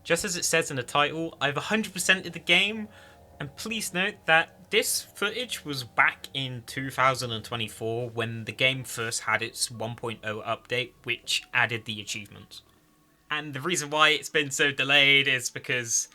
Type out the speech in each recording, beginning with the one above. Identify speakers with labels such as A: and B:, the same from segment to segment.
A: Just as it says in the title, I've 100%ed the game, and please note that this footage was back in 2024 when the game first had its 1.0 update, which added the achievements. And the reason why it's been so delayed is because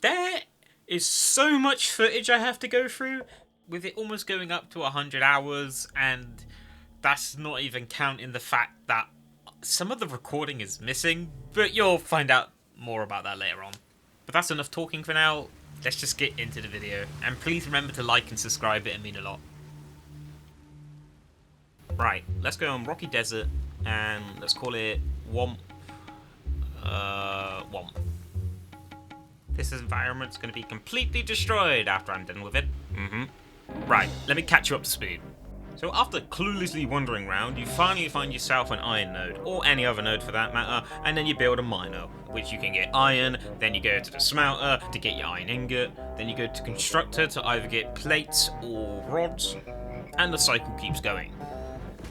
A: there is so much footage I have to go through, with it almost going up to 100 hours, and that's not even counting the fact that some of the recording is missing, but you'll find out more about that later on. But that's enough talking for now. Let's just get into the video, and please remember to like and subscribe, it'd mean a lot. Right, let's go on Rocky Desert, and let's call it Womp. Womp. This environment's going to be completely destroyed after I'm done with it. Right, let me catch you up to speed. So after cluelessly wandering around, you finally find yourself an iron node, or any other node for that matter, and then you build a miner, which you can get iron, then you go to the smelter to get your iron ingot, then you go to constructor to either get plates or rods, and the cycle keeps going.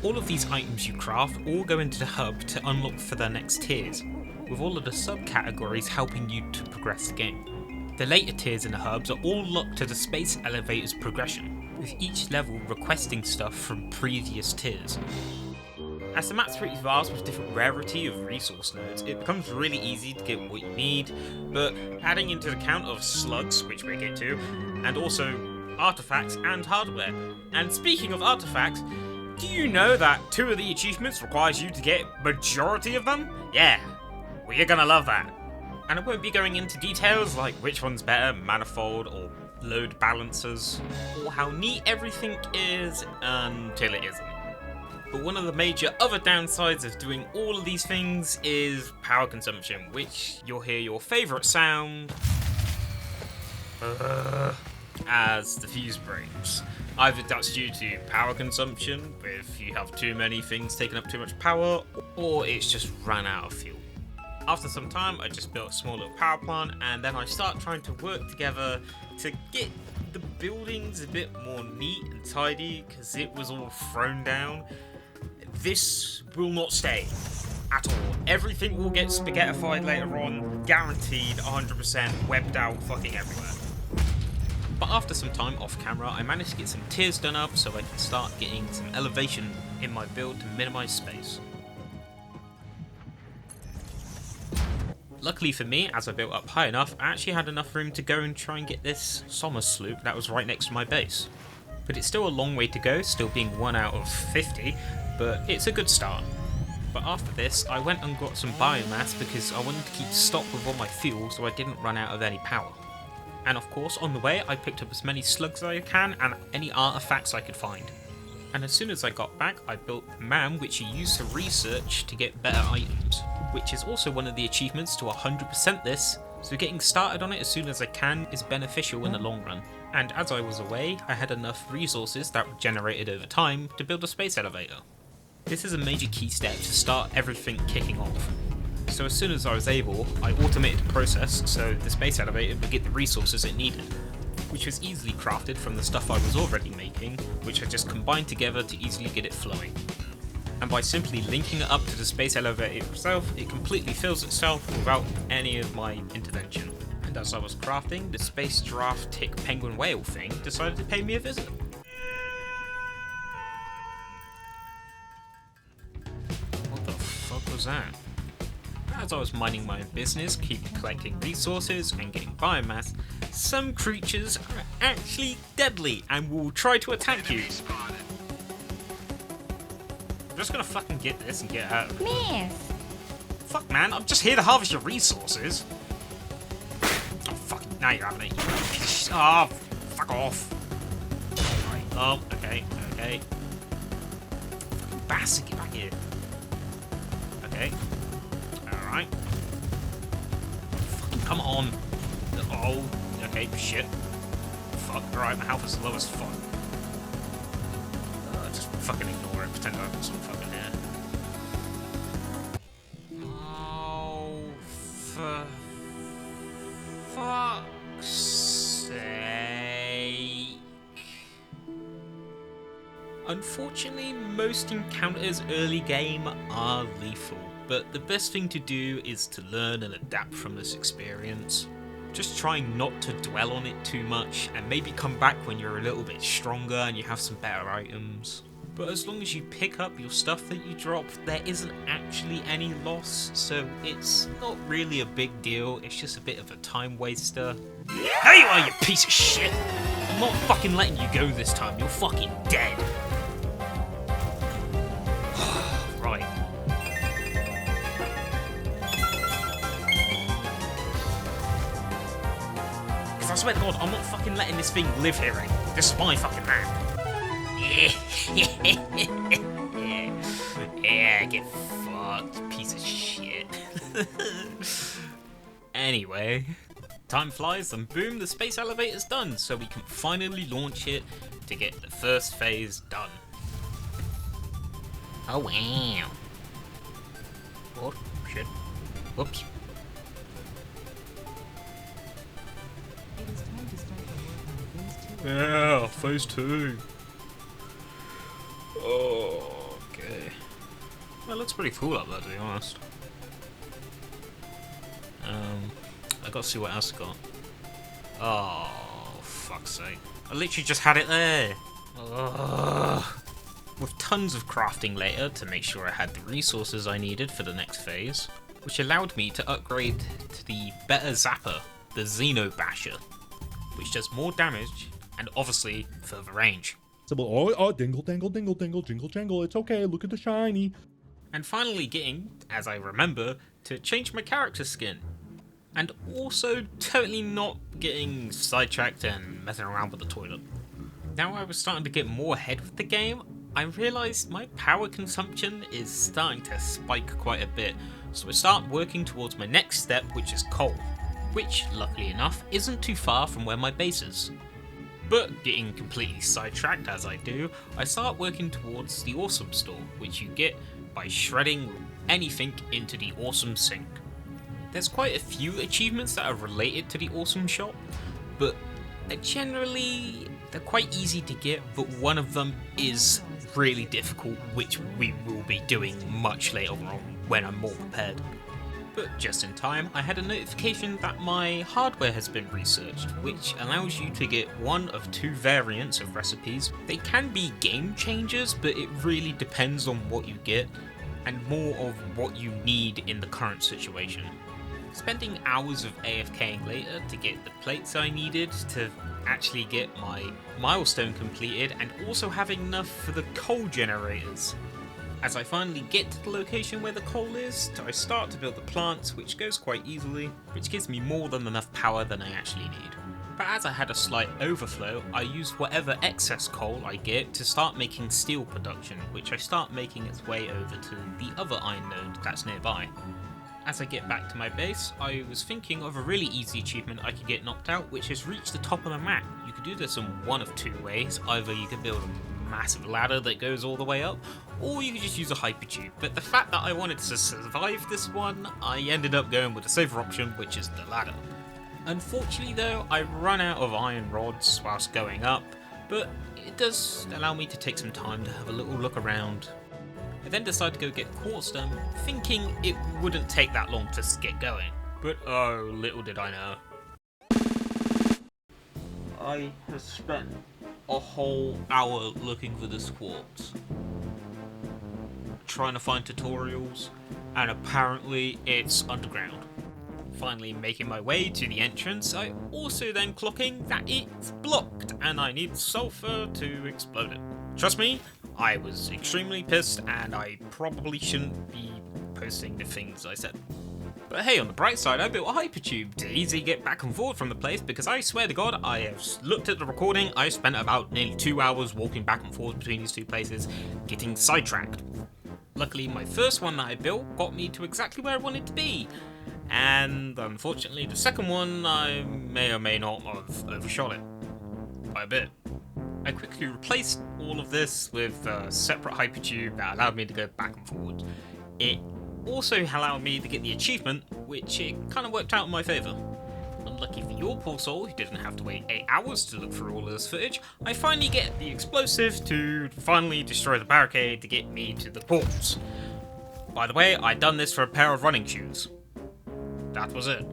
A: All of these items you craft all go into the hub to unlock for their next tiers, with all of the subcategories helping you to progress the game. The later tiers in the hubs are all locked to the space elevator's progression, with each level requesting stuff from previous tiers. As the map's pretty vast with different rarity of resource nodes, it becomes really easy to get what you need, but adding into the count of slugs, which we'll get to, and also artifacts and hardware. And speaking of artifacts, do you know that 2 of the achievements requires you to get majority of them? Yeah, well, you're gonna love that. And I won't be going into details like which one's better, manifold or load balancers, or how neat everything is until it isn't. But one of the major other downsides of doing all of these things is power consumption, which you'll hear your favourite sound as the fuse breaks. Either that's due to power consumption, if you have too many things taking up too much power, or it's just run out of fuel. After some time, I just built a small little power plant, and then I start trying to work together to get the buildings a bit more neat and tidy, because it was all thrown down. This will not stay at all. Everything will get spaghettified later on, guaranteed 100% webbed out fucking everywhere. But after some time off camera, I managed to get some tiers done up so I can start getting some elevation in my build to minimize space. Luckily for me, as I built up high enough, I actually had enough room to go and try and get this summer sloop that was right next to my base. But it's still a long way to go, still being 1 out of 50, but it's a good start. But after this, I went and got some biomass because I wanted to keep stock with all my fuel so I didn't run out of any power. And of course, on the way, I picked up as many slugs as I can and any artifacts I could find. And as soon as I got back, I built MAM, which you use to research to get better items, which is also one of the achievements to 100% this, so getting started on it as soon as I can is beneficial in the long run. And as I was away, I had enough resources that were generated over time to build a space elevator. This is a major key step to start everything kicking off. So as soon as I was able, I automated the process so the space elevator would get the resources it needed, which was easily crafted from the stuff I was already making, which I just combined together to easily get it flowing. And by simply linking it up to the space elevator itself, it completely fills itself without any of my intervention. And as I was crafting, the space giraffe tick penguin whale thing decided to pay me a visit. What the fuck was that? As I was minding my own business, keep collecting resources and getting biomass, some creatures are actually deadly and will try to attack you. I'm just gonna fucking get this and get out of it.
B: Miss!
A: Fuck man, I'm just here to harvest your resources. Oh fuck, now you're having it. Oh, fuck off. Right, oh, okay. Fucking bastard, get back here. Okay. Alright. Fucking come on. Oh, okay, shit. Fuck, alright, my health is low as fuck. Just fucking ignore it, pretend I wasn't fucking here. Oh, for fuck's sake. Unfortunately, most encounters early game are lethal.
B: but the best thing to do is to learn and adapt from this experience. Just try not to dwell on it too much, and maybe come back when you're a little bit stronger and you have some better items. But as long as you pick up your stuff that you dropped, there isn't actually any loss, so it's not really a big deal, it's just a bit of a time waster. There you are, you piece of shit! I'm not fucking letting you go this time, you're fucking dead! Right. Because I swear to God, I'm not fucking letting this thing live here, eh? This is my fucking land. Yeah, get fucked, piece of shit. Anyway, time flies and boom, the space elevator's done, so we can finally launch it to get the first phase done. Oh wow. Oh shit. Whoops. Yeah, phase 2. Oh, okay. Well, it looks pretty cool up there, to be honest. I gotta see what else I got. Oh, fuck's sake. I literally just had it there. Ugh. With tons of crafting later to make sure I had the resources I needed for the next phase, which allowed me to upgrade to the better Zapper, the Xeno Basher, which does more damage and obviously further range.
C: Oh, dingle, dangle, dingle, dingle, jingle, jangle, it's okay, look at the shiny.
B: And finally getting, as I remember, to change my character skin. And also totally not getting sidetracked and messing around with the toilet. Now I was starting to get more ahead with the game, I realised my power consumption is starting to spike quite a bit. So I start working towards my next step, which is coal. Which, luckily enough, isn't too far from where my base is. But getting completely sidetracked as I do, I start working towards the Awesome Store, which you get by shredding anything into the Awesome Sink. There's quite a few achievements that are related to the Awesome Shop, but generally they're quite easy to get, but one of them is really difficult, which we will be doing much later on when I'm more prepared. But just in time, I had a notification that my hardware has been researched, which allows you to get one of two variants of recipes. They can be game changers, but it really depends on what you get, and more of what you need in the current situation. Spending hours of AFKing later to get the plates I needed to actually get my milestone completed, and also having enough for the coal generators. As I finally get to the location where the coal is, I start to build the plants, which goes quite easily, which gives me more than enough power than I actually need. But as I had a slight overflow, I used whatever excess coal I get to start making steel production, which I start making its way over to the other iron node that's nearby. As I get back to my base, I was thinking of a really easy achievement I could get knocked out, which is reach the top of the map. You could do this in one of two ways. Either you could build a massive ladder that goes all the way up, or you could just use a hypertube. But the fact that I wanted to survive this one, I ended up going with the safer option, which is the ladder. Unfortunately though, I run out of iron rods whilst going up, but it does allow me to take some time to have a little look around. I then decided to go get quartz done, thinking it wouldn't take that long to get going. But oh, little did I know. I have spent a whole hour looking for this quartz. Trying to find tutorials, and apparently it's underground. Finally making my way to the entrance, I also then clocking that it's blocked and I need sulfur to explode it. Trust me, I was extremely pissed and I probably shouldn't be posting the things I said. But hey, on the bright side, I built a hypertube to easily get back and forward from the place, because I swear to God, I have looked at the recording, I spent about nearly 2 hours walking back and forth between these two places, getting sidetracked. Luckily, my first one that I built got me to exactly where I wanted to be, and unfortunately the second one, I may or may not have overshot it by a bit. I quickly replaced all of this with a separate hypertube that allowed me to go back and forward. It also allowed me to get the achievement, which it kind of worked out in my favour. Unlucky for your poor soul, who didn't have to wait 8 hours to look through all of this footage, I finally get the explosive to finally destroy the barricade to get me to the ports.
A: By the way, I'd done this for a pair of running shoes. That was it.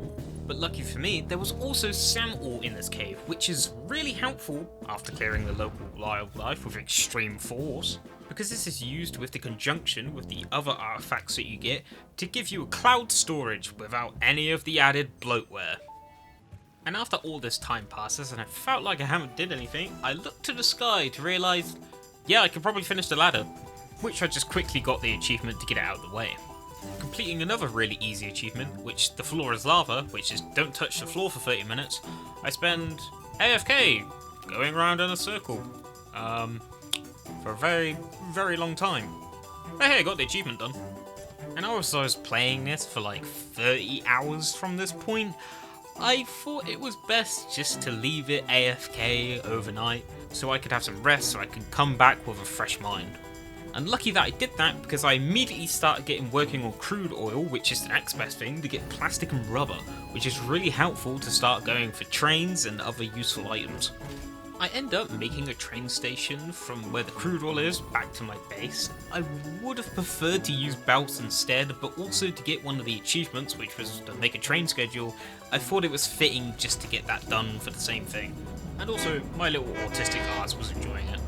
B: But lucky for me, there was also sand ore in this cave, which is really helpful after clearing the local wildlife with extreme force, because this is used with the conjunction with the other artifacts that you get to give you a cloud storage without any of the added bloatware. And after all this time passes and I felt like I haven't did anything, I looked to the sky to realise, yeah, I could probably finish the ladder, which I just quickly got the achievement to get it out of the way. Completing another really easy achievement, which the floor is lava, which is don't touch the floor for 30 minutes, I spend AFK going around in a circle for a very, very long time. But hey, I got the achievement done. And also I was playing this for like 30 hours from this point, I thought it was best just to leave it AFK overnight so I could have some rest so I could come back with a fresh mind. And lucky that I did that because I immediately started working on crude oil, which is the next best thing to get plastic and rubber, which is really helpful to start going for trains and other useful items. I end up making a train station from where the crude oil is back to my base. I would have preferred to use belts instead, but also to get one of the achievements, which was to make a train schedule, I thought it was fitting just to get that done for the same thing. And also, my little autistic ass was enjoying it.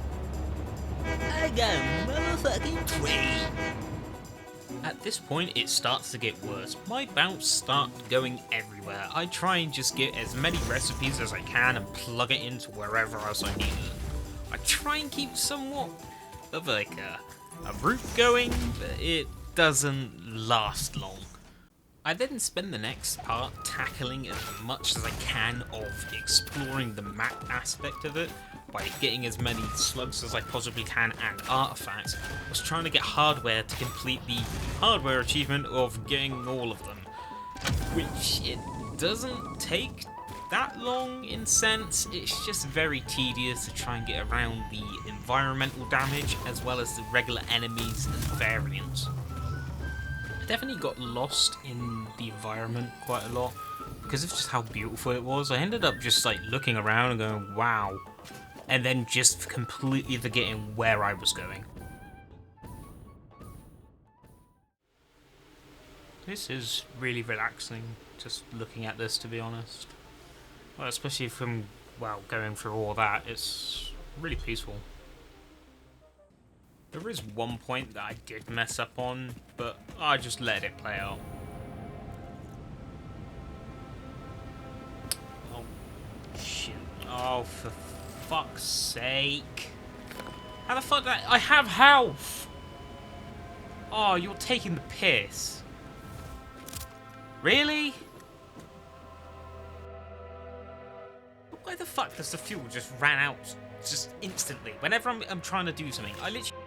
A: I got a motherfucking train.
B: At this point, it starts to get worse. My belts start going everywhere. I try and just get as many recipes as I can and plug it into wherever else I need it. I try and keep somewhat of like a route going, but it doesn't last long. I then spend the next part tackling as much as I can of exploring the map aspect of it by getting as many slugs as I possibly can and artifacts. I was trying to get hardware to complete the hardware achievement of getting all of them, which it doesn't take that long in sense. It's just very tedious to try and get around the environmental damage as well as the regular enemies and variants. I definitely got lost in the environment quite a lot because of just how beautiful it was. I ended up just like looking around and going, wow, and then just completely forgetting where I was going. This is really relaxing, just looking at this, to be honest. Well, especially from, well, going through all that, it's really peaceful. There is one point that I did mess up on, but I just let it play out. Oh, shit. Oh, for fuck's sake. How the fuck that? I have health! Oh, you're taking the piss. Really? Why the fuck does the fuel just ran out just instantly? Whenever I'm trying to do something, I literally...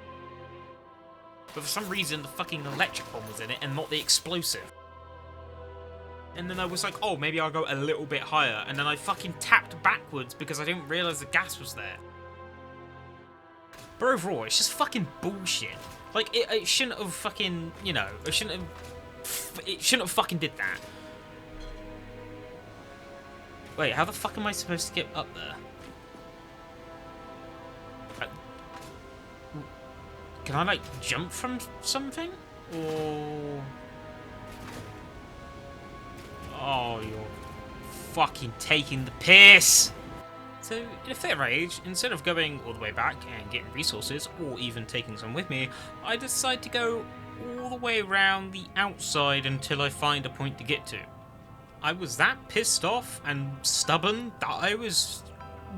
B: But for some reason, the fucking electric bomb was in it and not the explosive. And then I was like, oh, maybe I'll go a little bit higher. And then I fucking tapped backwards because I didn't realise the gas was there. But overall, it's just fucking bullshit. Like, it shouldn't have fucking, you know, it shouldn't have fucking did that. Wait, how the fuck am I supposed to get up there? Can I, like, jump from something? Or... Oh, you're fucking taking the piss! So, in a fair rage, instead of going all the way back and getting resources, or even taking some with me, I decide to go all the way around the outside until I find a point to get to. I was that pissed off and stubborn that I was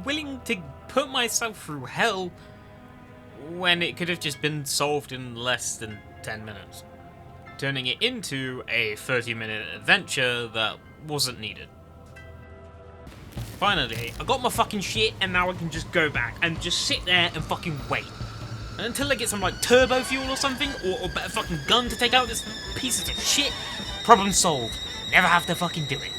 B: willing to put myself through hell when it could have just been solved in less than 10 minutes, turning it into a 30-minute adventure that wasn't needed. Finally, I got my fucking shit and now I can just go back and just sit there and fucking wait. And until I get some like turbo fuel or something, or a better fucking gun to take out this piece of shit, problem solved. Never have to fucking do it.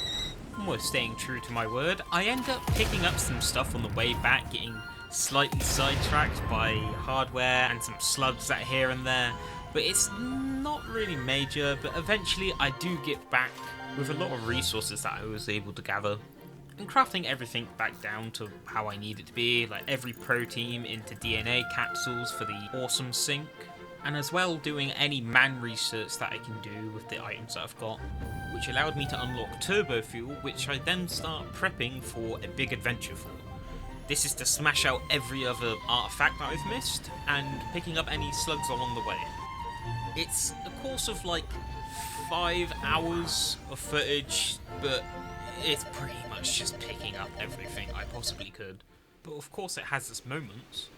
B: Almost staying true to my word, I end up picking up some stuff on the way back, getting slightly sidetracked by hardware and some slugs that are here and there, but it's not really major. But eventually I do get back with a lot of resources that I was able to gather, and crafting everything back down to how I need it to be, like every protein into DNA capsules for the awesome sink, and as well doing any man research that I can do with the items that I've got, which allowed me to unlock turbo fuel, which I then start prepping for a big adventure for. This is to smash out every other artifact that I've missed, and picking up any slugs along the way. It's a course of like 5 hours of footage, but it's pretty much just picking up everything I possibly could. But of course it has its moments.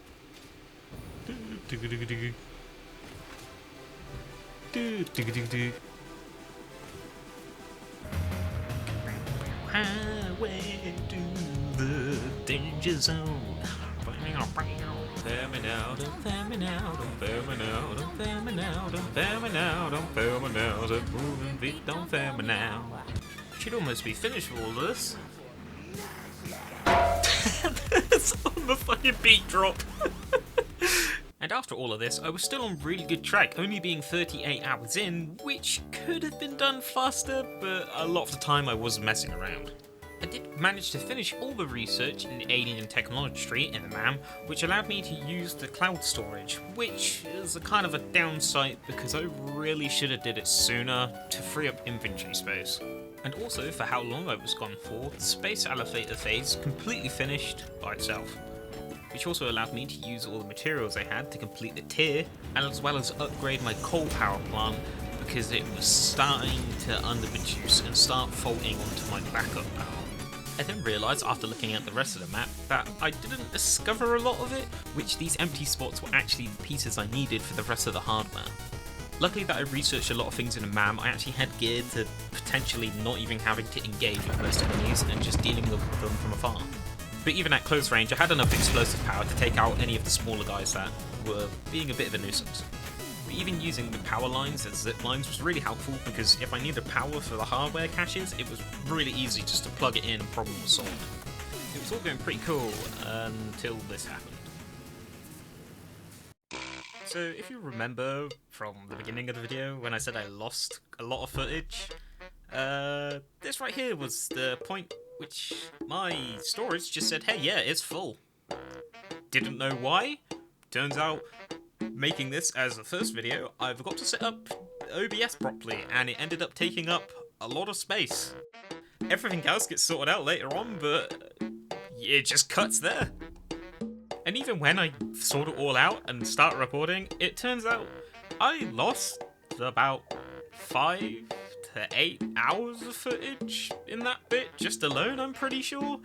B: Highway to the danger zone. Fair me now, don't fair me now, don't fair me now, don't fair me now, don't fair me now, don't fair me now, the moving feet don't fair me now. Should almost be finished with all this. That's on the fucking beat drop. And after all of this, I was still on really good track, only being 38 hours in, which could have been done faster, but a lot of the time I was messing around. I did manage to finish all the research in the alien technology tree in the MAM, which allowed me to use the cloud storage, which is a kind of a downside because I really should have did it sooner to free up inventory space. And also for how long I was gone for, the space elevator phase completely finished by itself, which also allowed me to use all the materials I had to complete the tier, and as well as upgrade my coal power plant because it was starting to underproduce and start faulting onto my backup power. I then realised after looking at the rest of the map that I didn't discover a lot of it, which these empty spots were actually the pieces I needed for the rest of the hardware. Luckily that I researched a lot of things in the MAM, I actually had gear to potentially not even having to engage with most enemies and just dealing with them from afar. But even at close range, I had enough explosive power to take out any of the smaller guys that were being a bit of a nuisance. But even using the power lines as zip lines was really helpful because if I needed power for the hardware caches, it was really easy just to plug it in and problem was solved. It was all going pretty cool until this happened. So if you remember from the beginning of the video when I said I lost a lot of footage, this right here was the point which my storage just said, hey yeah, it's full. Didn't know why. Turns out, making this as the first video, I forgot to set up OBS properly and it ended up taking up a lot of space. Everything else gets sorted out later on, but it just cuts there. And even when I sort it all out and start recording, it turns out I lost about 5 to 8 hours of footage in that bit just alone, I'm pretty sure.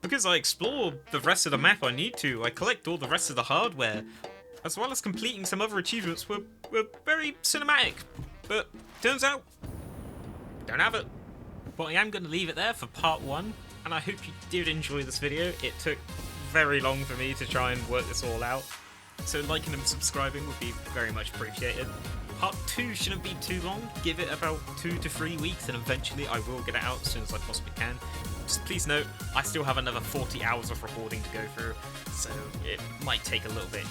B: Because I explore the rest of the map I need to, I collect all the rest of the hardware, as well as completing some other achievements were very cinematic. But turns out, don't have it. But I am going to leave it there for part 1, and I hope you did enjoy this video. It took very long for me to try and work this all out, so liking and subscribing would be very much appreciated. Part 2 shouldn't be too long, give it about 2 to 3 weeks and eventually I will get it out as soon as I possibly can. Just please note, I still have another 40 hours of recording to go through, so it might take a little bit.